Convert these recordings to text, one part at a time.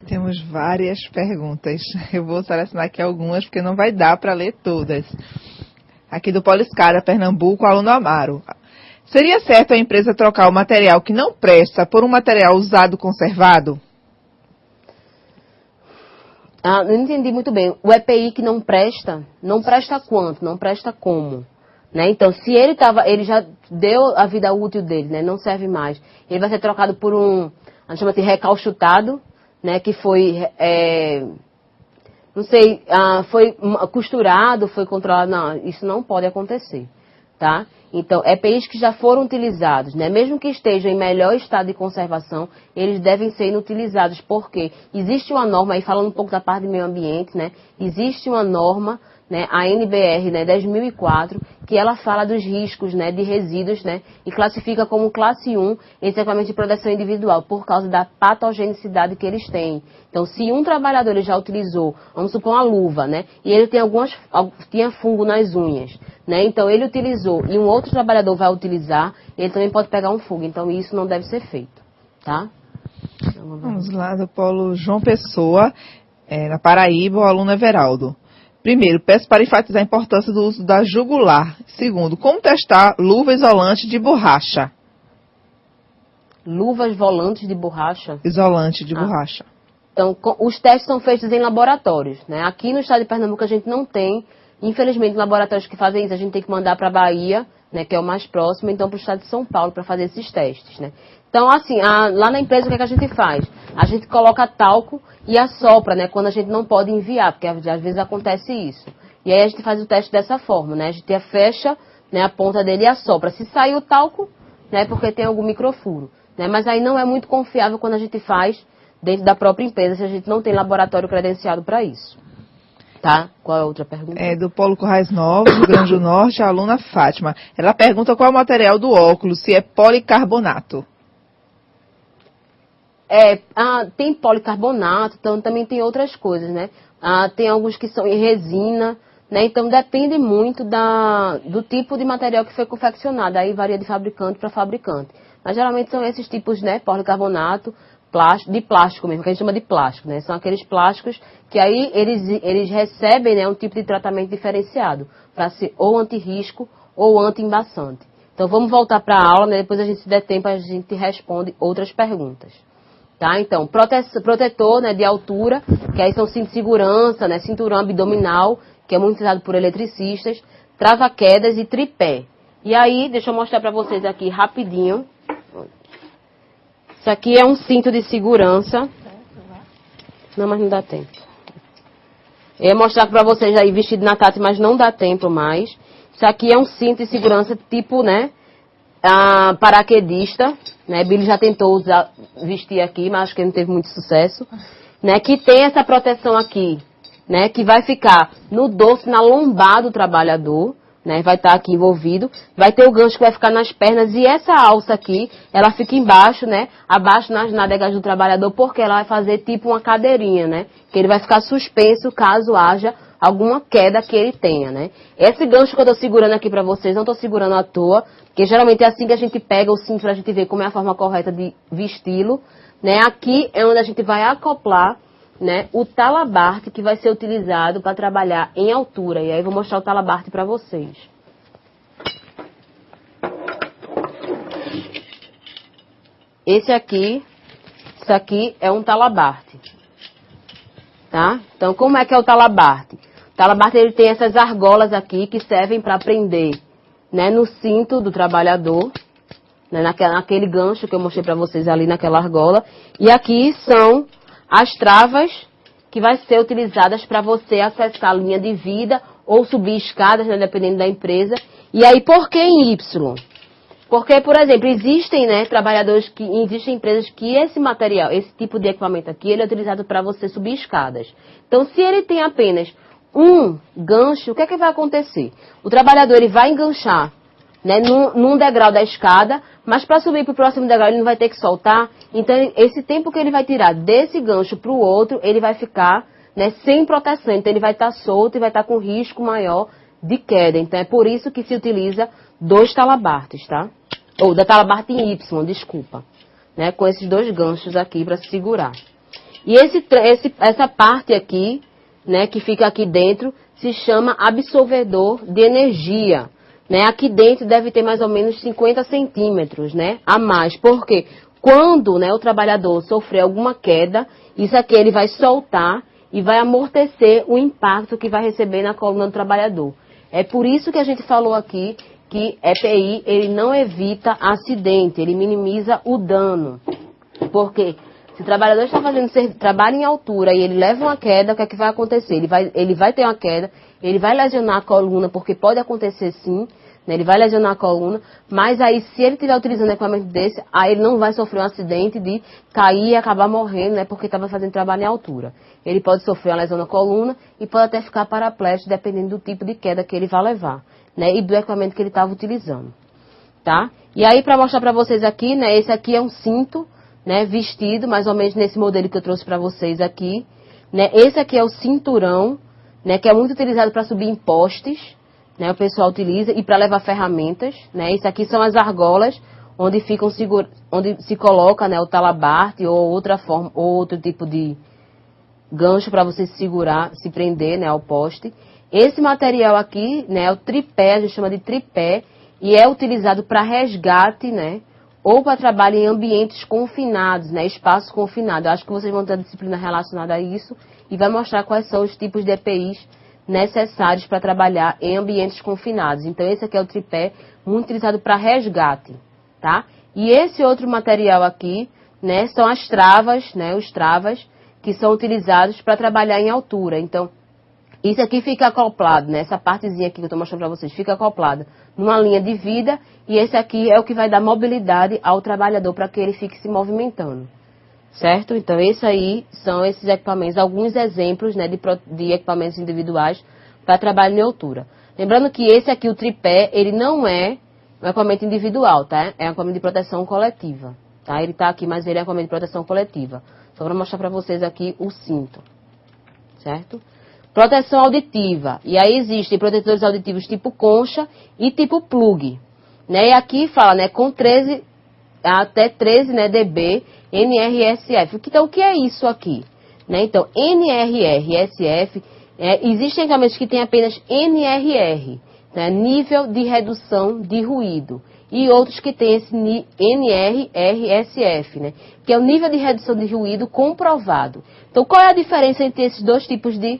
Temos várias perguntas. Eu vou selecionar aqui algumas, porque não vai dar para ler todas. Aqui do Poliscara, Pernambuco, aluno Amaro. Seria certo a empresa trocar o material que não presta por um material usado conservado? Não entendi muito bem. O EPI que não presta quanto? Não presta como? Né? Então, se ele já deu a vida útil dele, né? Não serve mais. Ele vai ser trocado por a gente chama de recalchutado, né? Que foi, foi costurado, foi controlado. Não, isso não pode acontecer, tá? Então, EPIs que já foram utilizados, né? Mesmo que estejam em melhor estado de conservação, eles devem ser inutilizados, porque existe uma norma, aí falando um pouco da parte do meio ambiente, né? Existe uma norma, né, a NBR, né, 10.004, que ela fala dos riscos, né, de resíduos, né, e classifica como classe 1 esses equipamentos de proteção individual, por causa da patogenicidade que eles têm. Então, se um trabalhador ele já utilizou, vamos supor uma luva, né, e ele tinha fungo nas unhas, né, então ele utilizou e um outro trabalhador vai utilizar, ele também pode pegar um fungo. Então, isso não deve ser feito, tá? Vamos lá, do Polo João Pessoa, na Paraíba, o aluno Everaldo. Primeiro, peço para enfatizar a importância do uso da jugular. Segundo, como testar luva isolante de borracha? Luvas volantes de borracha? Isolante de borracha. Então, os testes são feitos em laboratórios, né? Aqui no estado de Pernambuco a gente não tem, infelizmente, laboratórios que fazem isso. A gente tem que mandar para a Bahia, né, que é o mais próximo, então para o estado de São Paulo para fazer esses testes, né? Então, assim, lá na empresa o que é que a gente faz? A gente coloca talco e assopra, né, quando a gente não pode enviar, porque às vezes acontece isso. E aí a gente faz o teste dessa forma, né? A gente fecha, né, a ponta dele e assopra. Se sair o talco, né, porque tem algum microfuro, né? Mas aí não é muito confiável quando a gente faz dentro da própria empresa, se a gente não tem laboratório credenciado para isso. Tá? Qual é a outra pergunta? Do Polo Currais Novos, Rio Grande do Norte, a aluna Fátima. Ela pergunta qual é o material do óculos, se é policarbonato. Tem policarbonato, então também tem outras coisas, né? Tem alguns que são em resina, né? Então depende muito do tipo de material que foi confeccionado. Aí varia de fabricante para fabricante. Mas geralmente são esses tipos, né? Policarbonato, de plástico mesmo, que a gente chama de plástico, né? São aqueles plásticos que aí eles recebem, né, um tipo de tratamento diferenciado, para ser ou anti-risco ou anti-embaçante. Então vamos voltar para a aula, né? Depois a gente, se der tempo, a gente responde outras perguntas. Tá? Então, protetor, né, de altura, que aí são cinto de segurança, né, cinturão abdominal, que é muito usado por eletricistas, trava-quedas e tripé. E aí, deixa eu mostrar para vocês aqui rapidinho. Isso aqui é um cinto de segurança. Não, mas não dá tempo. Eu ia mostrar para vocês aí vestido na Tati, mas não dá tempo mais. Isso aqui é um cinto de segurança tipo, né, paraquedista, né? Billy já tentou vestir aqui, mas acho que não teve muito sucesso, né? Que tem essa proteção aqui, né? Que vai ficar no dorso, na lombar do trabalhador, né? Vai estar aqui envolvido. Vai ter o gancho que vai ficar nas pernas e essa alça aqui, ela fica embaixo, né? Abaixo nas nádegas do trabalhador, porque ela vai fazer tipo uma cadeirinha, né? Que ele vai ficar suspenso caso haja alguma queda que ele tenha, né? Esse gancho que eu tô segurando aqui pra vocês, não tô segurando à toa, porque geralmente é assim que a gente pega o cinto pra gente ver como é a forma correta de vesti-lo, né? Aqui é onde a gente vai acoplar, né, o talabarte que vai ser utilizado para trabalhar em altura. E aí eu vou mostrar o talabarte para vocês. Isso aqui é um talabarte. Tá? Então, como é que é o talabarte? O talabarte ele tem essas argolas aqui que servem para prender, né, no cinto do trabalhador, né, naquele gancho que eu mostrei para vocês ali naquela argola. E aqui são as travas que vai ser utilizadas para você acessar a linha de vida ou subir escadas, né, dependendo da empresa. E aí, por que em Y? Porque, por exemplo, existem, né, existem empresas que esse material, esse tipo de equipamento aqui, ele é utilizado para você subir escadas. Então, se ele tem apenas um gancho, o que é que vai acontecer? O trabalhador ele vai enganchar, né, num degrau da escada, mas para subir para o próximo degrau ele não vai ter que soltar. Então, esse tempo que ele vai tirar desse gancho para o outro, ele vai ficar, né, sem proteção. Então, ele vai estar solto e vai estar com risco maior de queda. Então, é por isso que se utiliza 2 talabartes, tá? Ou da talabarte em Y, desculpa. Né, com esses 2 ganchos aqui para segurar. E essa parte aqui, né, que fica aqui dentro, se chama absorvedor de energia. Né? Aqui dentro deve ter mais ou menos 50 centímetros, né, a mais. Por quê? Quando, né, o trabalhador sofrer alguma queda, isso aqui ele vai soltar e vai amortecer o impacto que vai receber na coluna do trabalhador. É por isso que a gente falou aqui que EPI ele não evita acidente, ele minimiza o dano. Porque se o trabalhador está fazendo trabalho em altura e ele leva uma queda, o que é que vai acontecer? Ele vai ter uma queda, ele vai lesionar a coluna, porque pode acontecer sim, né? Ele vai lesionar a coluna, mas aí se ele estiver utilizando um equipamento desse, aí ele não vai sofrer um acidente de cair e acabar morrendo, né? Porque estava fazendo trabalho em altura. Ele pode sofrer uma lesão na coluna e pode até ficar paraplégico, dependendo do tipo de queda que ele vai levar, né? E do equipamento que ele estava utilizando, tá? E aí, para mostrar para vocês aqui, né? Esse aqui é um cinto, né, vestido, mais ou menos nesse modelo que eu trouxe para vocês aqui, né, esse aqui é o cinturão, né, que é muito utilizado para subir em postes, né, o pessoal utiliza, e para levar ferramentas, né, isso aqui são as argolas, onde se coloca, né, o talabarte ou outra forma, ou outro tipo de gancho para você se segurar, se prender, né, ao poste. Esse material aqui, né, é o tripé, a gente chama de tripé, e é utilizado para resgate, né, ou para trabalho em ambientes confinados, né, espaços confinados. Eu acho que vocês vão ter disciplina relacionada a isso e vai mostrar quais são os tipos de EPIs necessários para trabalhar em ambientes confinados. Então, esse aqui é o tripé, muito utilizado para resgate, tá? E esse outro material aqui, né, são as travas, né, os travas, que são utilizados para trabalhar em altura. Então, isso aqui fica acoplado, né? Essa partezinha aqui que eu estou mostrando para vocês, fica acoplada numa linha de vida, e esse aqui é o que vai dar mobilidade ao trabalhador para que ele fique se movimentando, certo? Então, esses aí são esses equipamentos, alguns exemplos, né, de equipamentos individuais para trabalho em altura. Lembrando que esse aqui, o tripé, ele não é um equipamento individual, tá? É um equipamento de proteção coletiva, tá? Ele está aqui, mas ele é um equipamento de proteção coletiva. Só para mostrar para vocês aqui o cinto, certo? Proteção auditiva. E aí existem protetores auditivos tipo concha e tipo plug. Né? E aqui fala, né, com 13 até 13, né, dB NRSF. Então, o que é isso aqui? Né? Então, NRSF, existem equipamentos que têm apenas NRR, né, nível de redução de ruído. E outros que têm esse NRRSF, né, que é o nível de redução de ruído comprovado. Então, qual é a diferença entre esses dois tipos de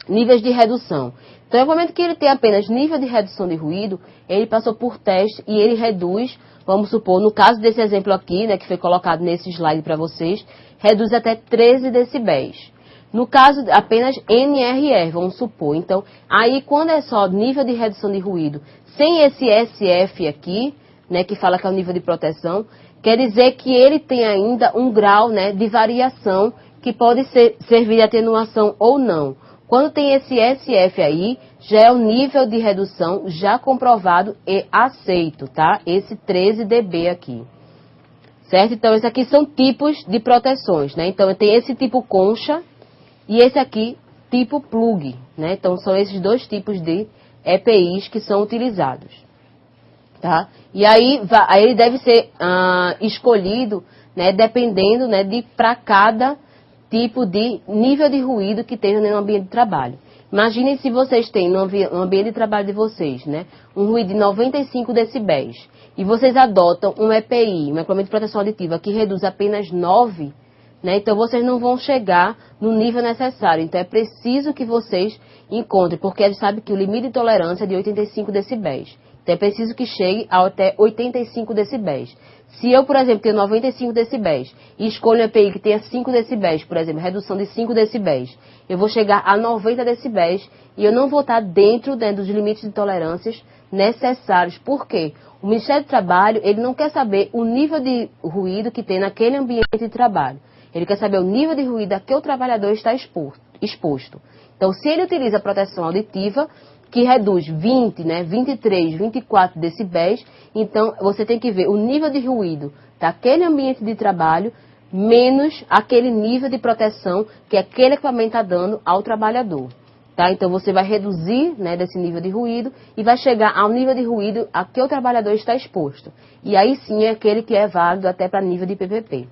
níveis de redução? Então, no momento que ele tem apenas nível de redução de ruído, ele passou por teste e ele reduz, vamos supor, no caso desse exemplo aqui, né, que foi colocado nesse slide para vocês, reduz até 13 decibéis. No caso, apenas NRR, vamos supor. Então, aí quando é só nível de redução de ruído, sem esse SF aqui, né, que fala que é o nível de proteção, quer dizer que ele tem ainda um grau, né, de variação que pode servir de atenuação ou não. Quando tem esse SF aí, já é o nível de redução já comprovado e aceito, tá? Esse 13 dB aqui. Certo? Então, esses aqui são tipos de proteções, né? Então, tem esse tipo concha e esse aqui tipo plug, né? Então, são esses dois tipos de EPIs que são utilizados, tá? E aí ele deve ser escolhido, né, dependendo, né, de para cada tipo de nível de ruído que tem no ambiente de trabalho. Imaginem se vocês têm no ambiente de trabalho de vocês, né, um ruído de 95 decibéis e vocês adotam um EPI, um equipamento de proteção auditiva, que reduz apenas 9, né, então vocês não vão chegar no nível necessário. Então é preciso que vocês encontrem, porque a gente sabe que o limite de tolerância é de 85 decibéis. Então é preciso que chegue até 85 decibéis. Se eu, por exemplo, tenho 95 decibéis e escolho um EPI que tenha 5 decibéis, por exemplo, redução de 5 decibéis, eu vou chegar a 90 decibéis e eu não vou estar dentro, né, dos limites de tolerâncias necessários. Por quê? O Ministério do Trabalho, ele não quer saber o nível de ruído que tem naquele ambiente de trabalho. Ele quer saber o nível de ruído a que o trabalhador está exposto. Então, se ele utiliza a proteção auditiva, que reduz 20, né, 23, 24 decibéis, então você tem que ver o nível de ruído daquele ambiente de trabalho menos aquele nível de proteção que aquele equipamento está dando ao trabalhador. Tá? Então você vai reduzir, né, desse nível de ruído e vai chegar ao nível de ruído a que o trabalhador está exposto. E aí sim é aquele que é válido até para nível de PPP.